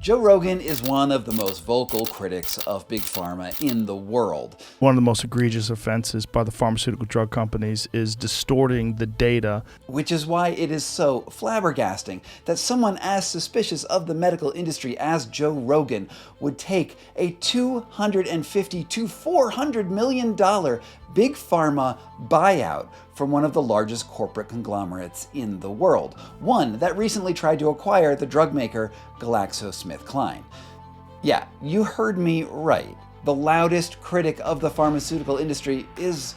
Joe Rogan is one of the most vocal critics of Big Pharma in the world. One of the most egregious offenses by the pharmaceutical drug companies is distorting the data. Which is why it is so flabbergasting that someone as suspicious of the medical industry as Joe Rogan would take a $250 to $400 million Big Pharma buyout from one of the largest corporate conglomerates in the world, one that recently tried to acquire the drug maker GlaxoSmithKline. Yeah, you heard me right. The loudest critic of the pharmaceutical industry is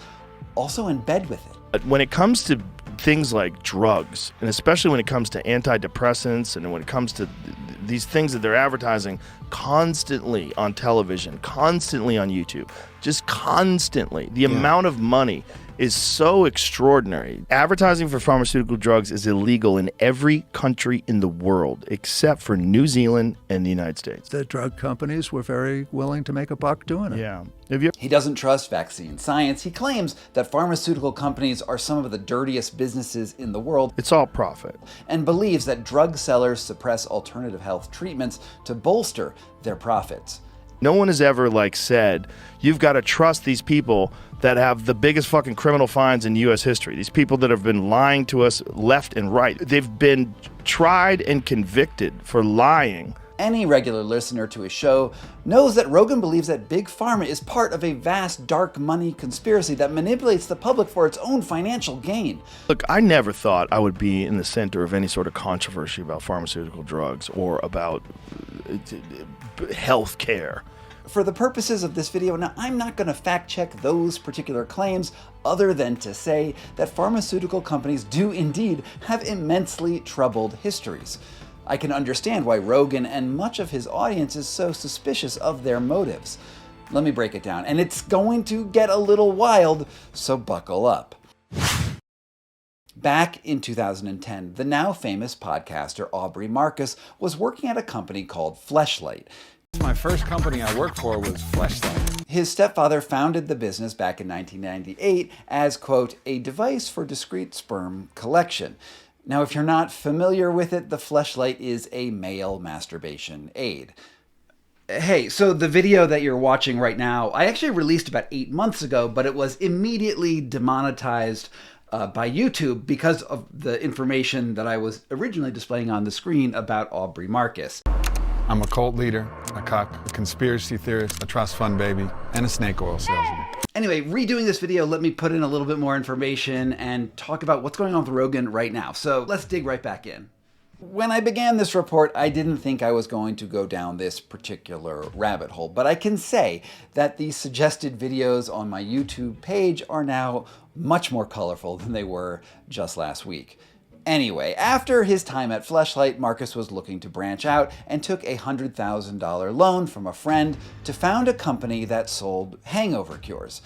also in bed with it. But when it comes to things like drugs, and especially when it comes to antidepressants, and when it comes to these things that they're advertising constantly on television, constantly on YouTube, just constantly, the amount of money is so extraordinary. Advertising for pharmaceutical drugs is illegal in every country in the world except for New Zealand and the United States. The drug companies were very willing to make a buck doing it. Yeah. He doesn't trust vaccine science. He claims that pharmaceutical companies are some of the dirtiest businesses in the world. It's all profit. And believes that drug sellers suppress alternative health treatments to bolster their profits. No one has ever said, you've got to trust these people that have the biggest fucking criminal fines in U.S. history. These people that have been lying to us left and right. They've been tried and convicted for lying. Any regular listener to his show knows that Rogan believes that Big Pharma is part of a vast dark money conspiracy that manipulates the public for its own financial gain. Look, I never thought I would be in the center of any sort of controversy about pharmaceutical drugs or about health care. For the purposes of this video, now I'm not going to fact check those particular claims other than to say that pharmaceutical companies do indeed have immensely troubled histories. I can understand why Rogan and much of his audience is so suspicious of their motives. Let me break it down, and it's going to get a little wild, so buckle up. Back in 2010, the now famous podcaster Aubrey Marcus was working at a company called Fleshlight. My first company I worked for was Fleshlight. His stepfather founded the business back in 1998 as, quote, a device for discrete sperm collection. Now, if you're not familiar with it, the Fleshlight is a male masturbation aid. Hey, so the video that you're watching right now, I actually released about 8 months ago, but it was immediately demonetized by YouTube because of the information that I was originally displaying on the screen about Aubrey Marcus. I'm a cult leader, a cock, a conspiracy theorist, a trust fund baby, and a snake oil salesman. Anyway, redoing this video, let me put in a little bit more information and talk about what's going on with Rogan right now. So let's dig right back in. When I began this report, I didn't think I was going to go down this particular rabbit hole, but I can say that the suggested videos on my YouTube page are now much more colorful than they were just last week. Anyway, after his time at Fleshlight, Marcus was looking to branch out and took a $100,000 loan from a friend to found a company that sold hangover cures.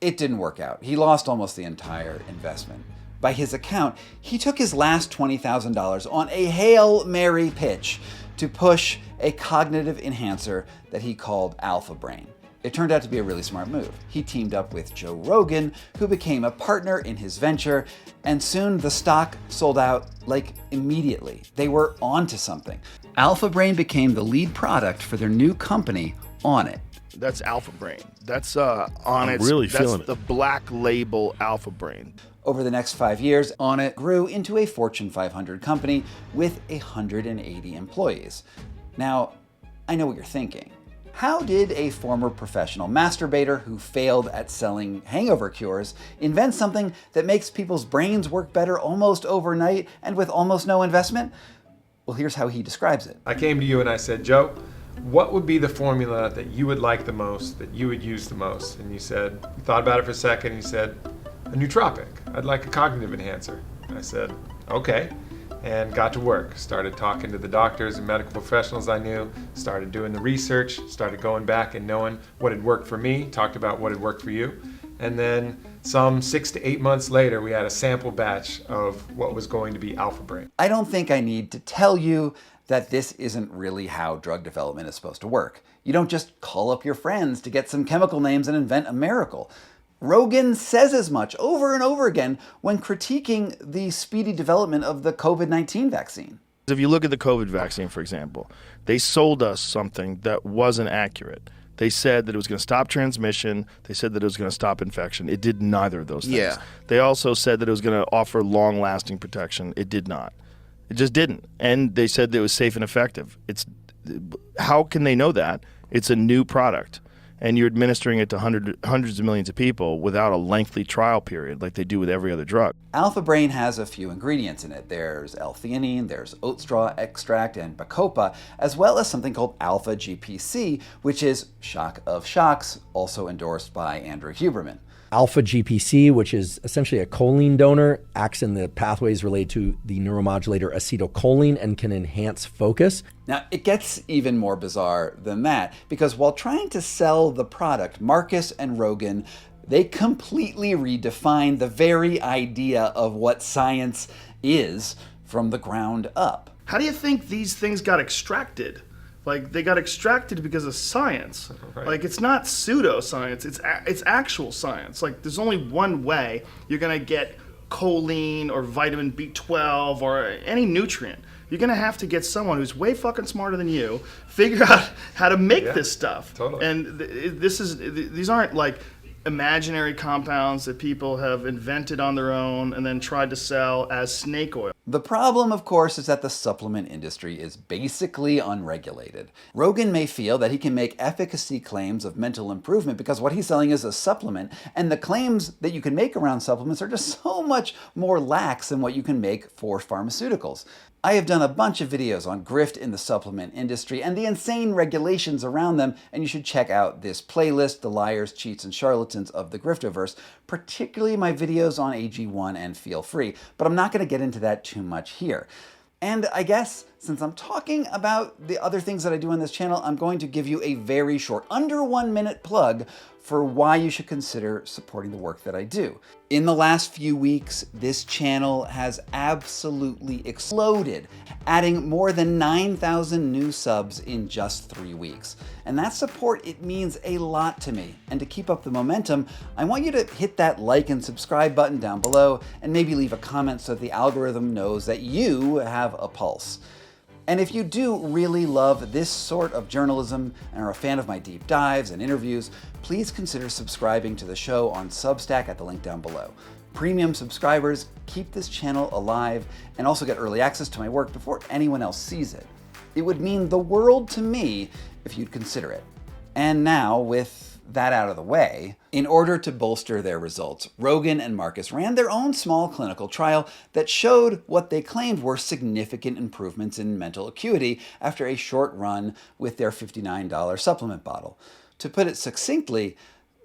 It didn't work out. He lost almost the entire investment. By his account, he took his last $20,000 on a Hail Mary pitch to push a cognitive enhancer that he called Alpha Brain. It turned out to be a really smart move. He teamed up with Joe Rogan, who became a partner in his venture, and soon the stock sold out immediately. They were onto something. Alpha Brain became the lead product for their new company, Onnit. That's Alpha Brain. That's Onnit. I'm really feeling the black label Alpha Brain. Over the next 5 years, Onnit grew into a Fortune 500 company with 180 employees. Now, I know what you're thinking. How did a former professional masturbator who failed at selling hangover cures invent something that makes people's brains work better almost overnight and with almost no investment? Well, here's how he describes it. I came to you and I said, Joe, what would be the formula that you would like the most, that you would use the most? And you said, you thought about it for a second, and you said, a nootropic. I'd like a cognitive enhancer. I said, okay. And got to work. Started talking to the doctors and medical professionals I knew, started doing the research, started going back and knowing what had worked for me, talked about what had worked for you. And then some 6 to 8 months later, we had a sample batch of what was going to be Alpha Brain. I don't think I need to tell you that this isn't really how drug development is supposed to work. You don't just call up your friends to get some chemical names and invent a miracle. Rogan says as much over and over again when critiquing the speedy development of the COVID-19 vaccine. If you look at the COVID vaccine, for example, they sold us something that wasn't accurate. They said that it was going to stop transmission. They said that it was going to stop infection. It did neither of those things. Yeah. They also said that it was going to offer long-lasting protection. It did not. It just didn't. And they said that it was safe and effective. How can they know that? It's a new product, and you're administering it to hundreds of millions of people without a lengthy trial period like they do with every other drug. Alpha Brain has a few ingredients in it. There's L-theanine, there's oat straw extract, and bacopa, as well as something called alpha GPC, which is shock of shocks, also endorsed by Andrew Huberman. Alpha GPC, which is essentially a choline donor, acts in the pathways related to the neuromodulator acetylcholine and can enhance focus. Now, it gets even more bizarre than that, because while trying to sell the product, Marcus and Rogan, they completely redefine the very idea of what science is from the ground up. How do you think these things got extracted? Like, they got extracted because of science. Right. Like, it's not pseudoscience, it's actual science. Like, there's only one way you're gonna get choline or vitamin B12 or any nutrient. You're gonna have to get someone who's way fucking smarter than you, figure out how to make this stuff. Totally. And these aren't like imaginary compounds that people have invented on their own and then tried to sell as snake oil. The problem, of course, is that the supplement industry is basically unregulated. Rogan may feel that he can make efficacy claims of mental improvement because what he's selling is a supplement, and the claims that you can make around supplements are just so much more lax than what you can make for pharmaceuticals. I have done a bunch of videos on grift in the supplement industry and the insane regulations around them, and you should check out this playlist, The Liars, Cheats, and Charlatans of the Griftoverse, particularly my videos on AG1 and Feel Free, but I'm not going to get into that too much here. And I guess, since I'm talking about the other things that I do on this channel, I'm going to give you a very short, under 1 minute plug for why you should consider supporting the work that I do. In the last few weeks, this channel has absolutely exploded, adding more than 9,000 new subs in just 3 weeks. And that support, it means a lot to me. And to keep up the momentum, I want you to hit that like and subscribe button down below and maybe leave a comment so that the algorithm knows that you have a pulse. And if you do really love this sort of journalism and are a fan of my deep dives and interviews, please consider subscribing to the show on Substack at the link down below. Premium subscribers keep this channel alive and also get early access to my work before anyone else sees it. It would mean the world to me if you'd consider it. And now, with that out of the way, in order to bolster their results, Rogan and Marcus ran their own small clinical trial that showed what they claimed were significant improvements in mental acuity after a short run with their $59 supplement bottle. To put it succinctly,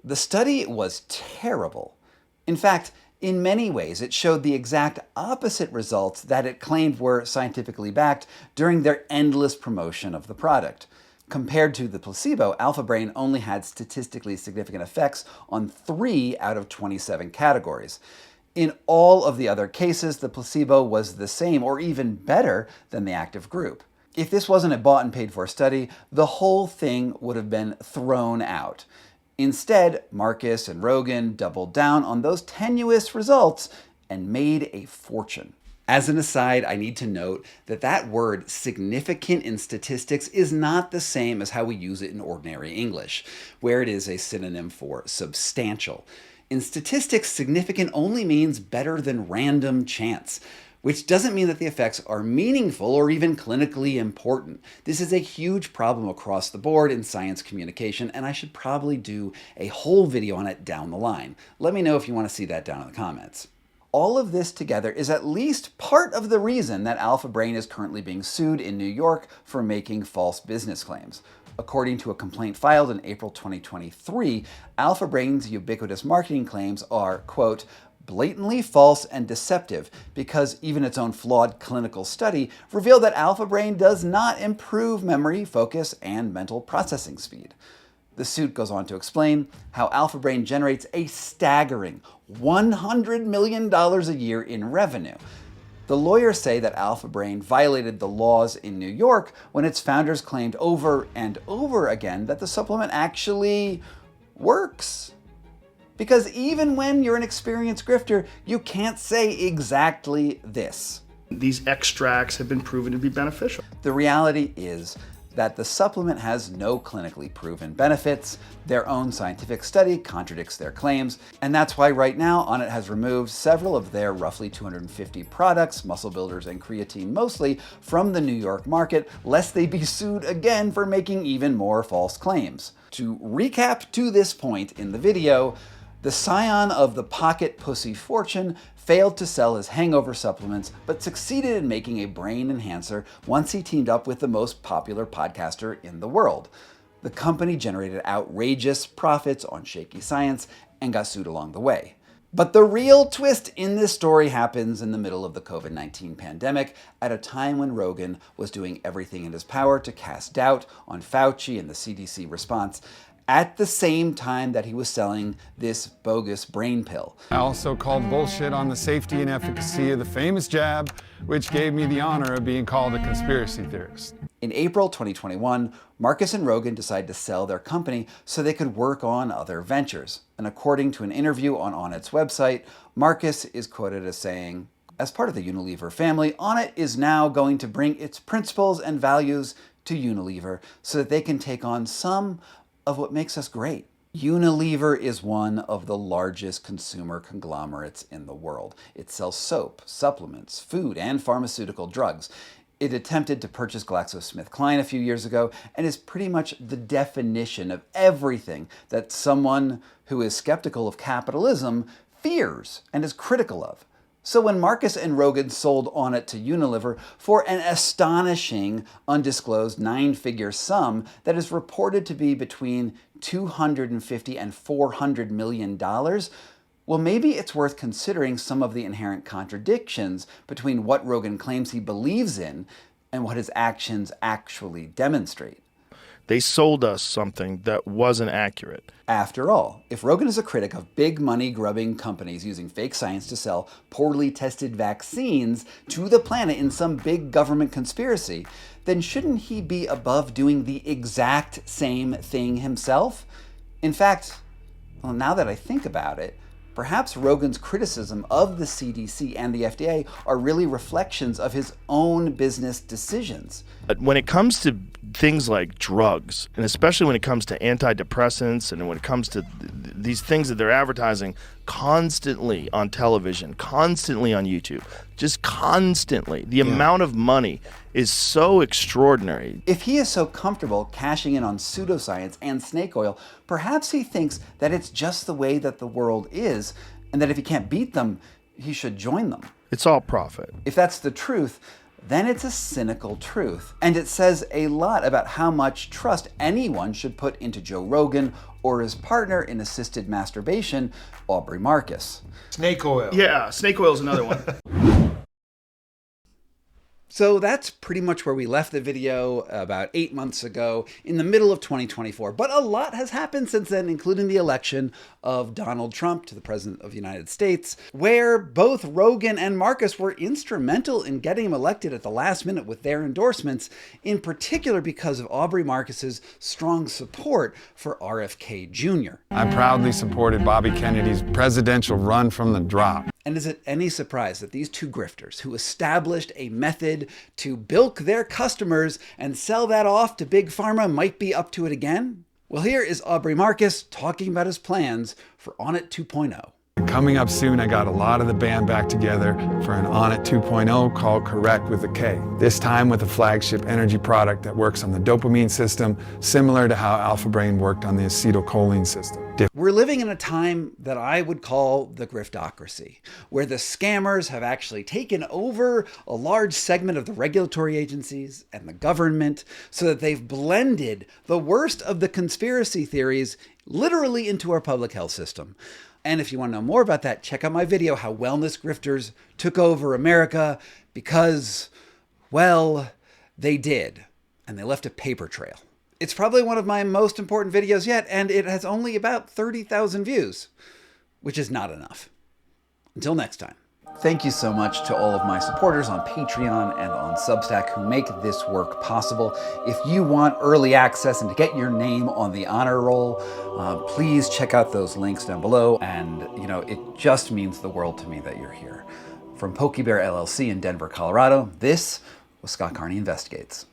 the study was terrible. In fact, in many ways, it showed the exact opposite results that it claimed were scientifically backed during their endless promotion of the product. Compared to the placebo, Alpha Brain only had statistically significant effects on 3 out of 27 categories. In all of the other cases, the placebo was the same or even better than the active group. If this wasn't a bought and paid for study, the whole thing would have been thrown out. Instead, Marcus and Rogan doubled down on those tenuous results and made a fortune. As an aside, I need to note that that word significant in statistics is not the same as how we use it in ordinary English, where it is a synonym for substantial. In statistics, significant only means better than random chance, which doesn't mean that the effects are meaningful or even clinically important. This is a huge problem across the board in science communication, and I should probably do a whole video on it down the line. Let me know if you want to see that down in the comments. All of this together is at least part of the reason that Alpha Brain is currently being sued in New York for making false business claims. According to a complaint filed in April 2023, Alpha Brain's ubiquitous marketing claims are, quote, blatantly false and deceptive because even its own flawed clinical study revealed that Alpha Brain does not improve memory, focus, and mental processing speed. The suit goes on to explain how Alpha Brain generates a staggering $100 million a year in revenue. The lawyers say that Alpha Brain violated the laws in New York when its founders claimed over and over again that the supplement actually works. Because even when you're an experienced grifter, you can't say exactly this. These extracts have been proven to be beneficial. The reality is that the supplement has no clinically proven benefits. Their own scientific study contradicts their claims, and that's why right now Onnit has removed several of their roughly 250 products, muscle builders and creatine mostly, from the New York market, lest they be sued again for making even more false claims. To recap to this point in the video, the scion of the pocket pussy fortune failed to sell his hangover supplements, but succeeded in making a brain enhancer once he teamed up with the most popular podcaster in the world. The company generated outrageous profits on shaky science and got sued along the way. But the real twist in this story happens in the middle of the COVID-19 pandemic, at a time when Rogan was doing everything in his power to cast doubt on Fauci and the CDC response, at the same time that he was selling this bogus brain pill. I also called bullshit on the safety and efficacy of the famous jab, which gave me the honor of being called a conspiracy theorist. In April 2021, Marcus and Rogan decided to sell their company so they could work on other ventures. And according to an interview on Onnit's website, Marcus is quoted as saying, "As part of the Unilever family, Onnit is now going to bring its principles and values to Unilever so that they can take on some of what makes us great." Unilever is one of the largest consumer conglomerates in the world. It sells soap, supplements, food, and pharmaceutical drugs. It attempted to purchase GlaxoSmithKline a few years ago and is pretty much the definition of everything that someone who is skeptical of capitalism fears and is critical of. So when Marcus and Rogan sold Onnit to Unilever for an astonishing, undisclosed 9-figure sum that is reported to be between $250 and $400 million, well, maybe it's worth considering some of the inherent contradictions between what Rogan claims he believes in and what his actions actually demonstrate. They sold us something that wasn't accurate. After all, if Rogan is a critic of big money grubbing companies using fake science to sell poorly tested vaccines to the planet in some big government conspiracy, then shouldn't he be above doing the exact same thing himself? In fact, well, now that I think about it, perhaps Rogan's criticism of the CDC and the FDA are really reflections of his own business decisions. But when it comes to things like drugs, and especially when it comes to antidepressants, and when it comes to these things that they're advertising constantly on television, constantly on YouTube, just constantly, the amount of money is so extraordinary. If he is so comfortable cashing in on pseudoscience and snake oil, perhaps he thinks that it's just the way that the world is, and that if he can't beat them, he should join them. It's all profit. If that's the truth, then it's a cynical truth. And it says a lot about how much trust anyone should put into Joe Rogan or his partner in assisted masturbation, Aubrey Marcus. Snake oil. Yeah, snake oil is another one. So that's pretty much where we left the video about 8 months ago in the middle of 2024. But a lot has happened since then, including the election of Donald Trump to the President of the United States, where both Rogan and Marcus were instrumental in getting him elected at the last minute with their endorsements, in particular because of Aubrey Marcus's strong support for RFK Jr. I proudly supported Bobby Kennedy's presidential run from the drop. And is it any surprise that these two grifters, who established a method to bilk their customers and sell that off to Big Pharma, might be up to it again? Well, here is Aubrey Marcus talking about his plans for Onnit 2.0. Coming up soon, I got a lot of the band back together for an Onnit 2.0 called Correct with a K. This time with a flagship energy product that works on the dopamine system, similar to how Alpha Brain worked on the acetylcholine system. We're living in a time that I would call the Griftocracy, where the scammers have actually taken over a large segment of the regulatory agencies and the government so that they've blended the worst of the conspiracy theories literally into our public health system. And if you want to know more about that, check out my video, How Wellness Grifters Took Over America, because, well, they did, and they left a paper trail. It's probably one of my most important videos yet, and it has only about 30,000 views, which is not enough. Until next time. Thank you so much to all of my supporters on Patreon and on Substack who make this work possible. If you want early access and to get your name on the honor roll, please check out those links down below. And, you know, it just means the world to me that you're here. From PokeyBear LLC in Denver, Colorado, this was Scott Carney Investigates.